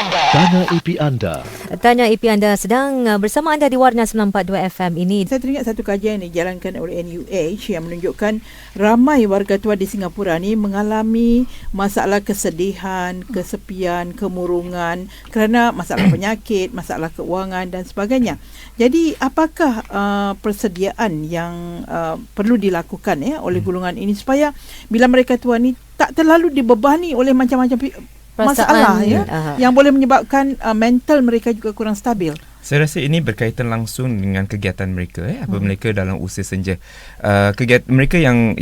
Tanya IP anda. Tanya IP anda sedang bersama anda di Warna 942 FM ini. Saya teringat satu kajian yang dijalankan oleh NUH yang menunjukkan ramai warga tua di Singapura ni mengalami masalah kesedihan, kesepian, kemurungan kerana masalah penyakit, masalah keuangan dan sebagainya. Jadi apakah persediaan yang perlu dilakukan oleh golongan ini supaya bila mereka tua ni tak terlalu dibebani oleh macam-macam masalah yang boleh menyebabkan mental mereka juga kurang stabil. Saya rasa ini berkaitan langsung dengan kegiatan mereka, mereka dalam usia senja. Kegiatan mereka yang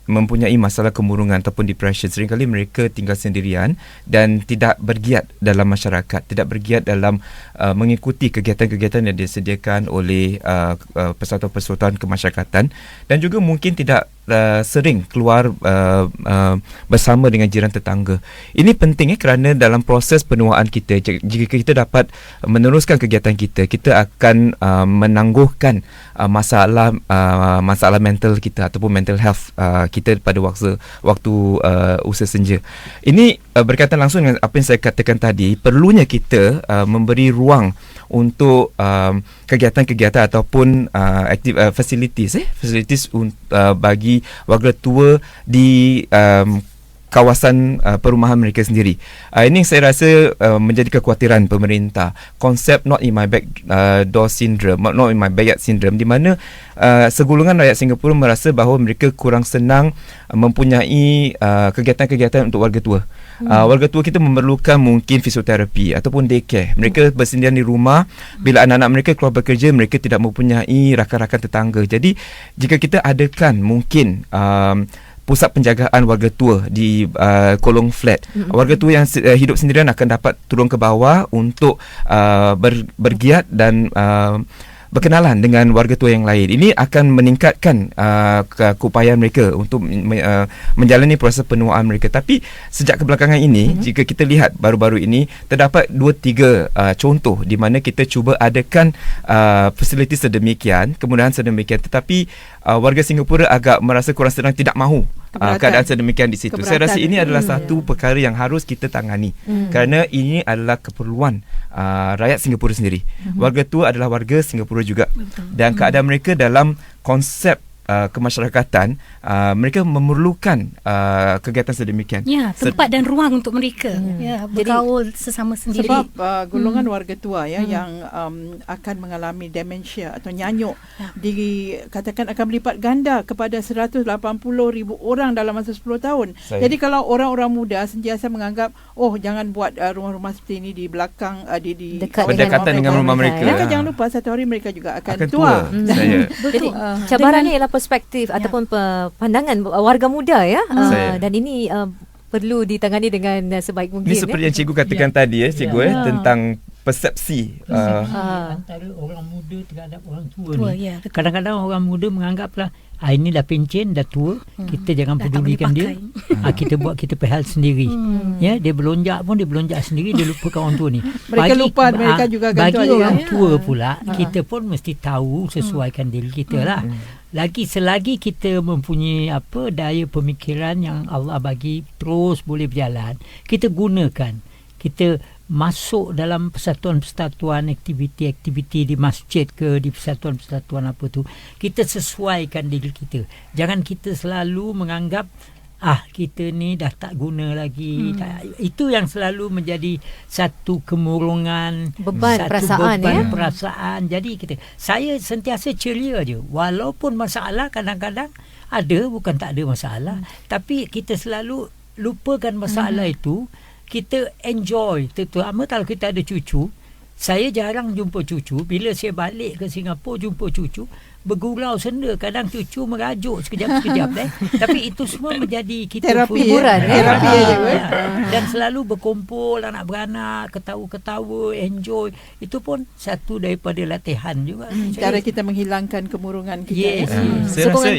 mempunyai masalah kemurungan ataupun depression, seringkali mereka tinggal sendirian dan tidak bergiat dalam masyarakat, tidak bergiat dalam mengikuti kegiatan-kegiatan yang disediakan oleh persatuan-persatuan kemasyarakatan, dan juga mungkin tidak sering keluar bersama dengan jiran tetangga. Ini penting kerana dalam proses penuaan kita, jika kita dapat meneruskan kegiatan kita akan menangguhkan masalah mental kita ataupun mental health kita pada waktu usia senja. Ini berkaitan langsung dengan apa yang saya katakan tadi, perlunya kita memberi ruang untuk kegiatan-kegiatan ataupun facilities bagi warga tua di kawasan perumahan mereka sendiri. Ini saya rasa menjadi kekhawatiran pemerintah. Konsep not in my back door syndrome, not in my backyard syndrome, di mana segolongan rakyat Singapura merasa bahawa mereka kurang senang mempunyai kegiatan-kegiatan untuk warga tua. Warga tua kita memerlukan mungkin fisioterapi ataupun daycare. Mereka bersendirian di rumah. Bila anak-anak mereka keluar bekerja, mereka tidak mempunyai rakan-rakan tetangga. Jadi jika kita adakan mungkin pusat penjagaan warga tua di kolong flat, warga tua yang hidup sendirian akan dapat turun ke bawah untuk bergiat dan berkenalan dengan warga tua yang lain. Ini akan meningkatkan keupayaan mereka untuk menjalani proses penuaan mereka. Tapi sejak kebelakangan ini, jika kita lihat baru-baru ini, terdapat 2-3 contoh di mana kita cuba adakan fasiliti sedemikian, kemudahan sedemikian, tetapi warga Singapura agak merasa kurang senang, tidak mahu keadaan sedemikian di situ. Saya rasa ini adalah satu perkara yang harus kita tangani, kerana ini adalah keperluan rakyat Singapura sendiri. Warga tua adalah warga Singapura juga. Dan keadaan mereka dalam konsep kemasyarakatan, mereka memerlukan kegiatan sedemikian. Ya, tempat dan ruang untuk mereka. Bergaul sesama sendiri. Sebab golongan warga tua yang akan mengalami demensia atau nyanyuk dikatakan akan berlipat ganda kepada 180,000 orang dalam masa 10 tahun. Jadi kalau orang-orang muda sentiasa menganggap jangan buat rumah-rumah seperti ini di belakang berdekatan dengan rumah mereka. Mereka jangan lupa satu hari mereka juga akan tua. Jadi cabarannya ialah perspektif ataupun pandangan warga muda dan ini perlu ditangani dengan sebaik mungkin. Ini seperti yang cikgu katakan tadi tentang persepsi antara orang muda terhadap orang tua ni. Kadang-kadang orang muda menganggaplah ini dah pencen, dah tua, kita jangan pedulikan dia. Kita buat kita perhal sendiri. Dia belonjak pun dia belonjak sendiri, dia lupakan orang tua ni. Mereka juga bagi orang tua pula, kita pun mesti tahu sesuaikan diri kita lah. Lagi selagi kita mempunyai daya pemikiran yang Allah bagi terus boleh berjalan, kita gunakan. Kita masuk dalam persatuan-persatuan, aktiviti-aktiviti di masjid ke, di persatuan-persatuan apa tu, kita sesuaikan diri kita. Jangan kita selalu menganggap kita ni dah tak guna lagi. Itu yang selalu menjadi satu kemurungan, beban perasaan. Jadi saya sentiasa ceria je, walaupun masalah kadang-kadang ada, bukan tak ada masalah, tapi kita selalu lupakan masalah itu. Kita enjoy, terutama kalau kita ada cucu. Saya jarang jumpa cucu. Bila saya balik ke Singapura jumpa cucu, bergurau senda. Kadang cucu merajuk sekejap-sekejap. Tapi itu semua menjadi kita hiburan. Dan selalu berkumpul anak-beranak, ketawa-ketawa, enjoy. Itu pun satu daripada latihan juga. Cara kita menghilangkan kemurungan kita. Saya rasa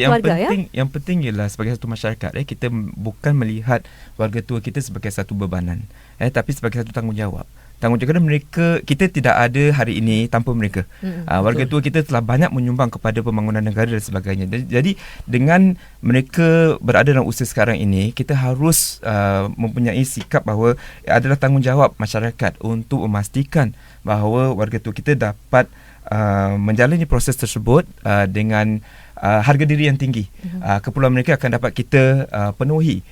yang penting ialah sebagai satu masyarakat, kita bukan melihat warga tua kita sebagai satu bebanan, tapi sebagai satu tanggungjawab. Tanggungjawab mereka, kita tidak ada hari ini tanpa mereka. Warga tua kita telah banyak menyumbang kepada kepada pembangunan negara dan sebagainya. Jadi dengan mereka berada dalam usia sekarang ini, kita harus mempunyai sikap bahawa adalah tanggungjawab masyarakat untuk memastikan bahawa warga tua kita dapat menjalani proses tersebut dengan harga diri yang tinggi. Keperluan mereka akan dapat kita penuhi.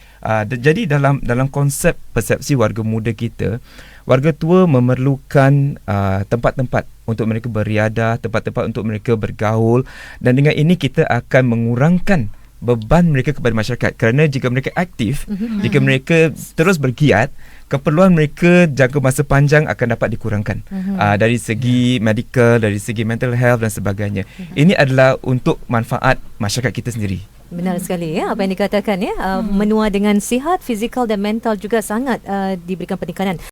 Jadi dalam konsep persepsi warga muda kita, warga tua memerlukan tempat-tempat untuk mereka beriadah, tempat-tempat untuk mereka bergaul, dan dengan ini kita akan mengurangkan beban mereka kepada masyarakat. Kerana jika mereka aktif, jika mereka terus bergiat, keperluan mereka jangka masa panjang akan dapat dikurangkan dari segi medical, dari segi mental health dan sebagainya. Ini adalah untuk manfaat masyarakat kita sendiri. Benar sekali ya apa yang dikatakan ya. Menua dengan sihat fizikal dan mental juga sangat diberikan penekanan.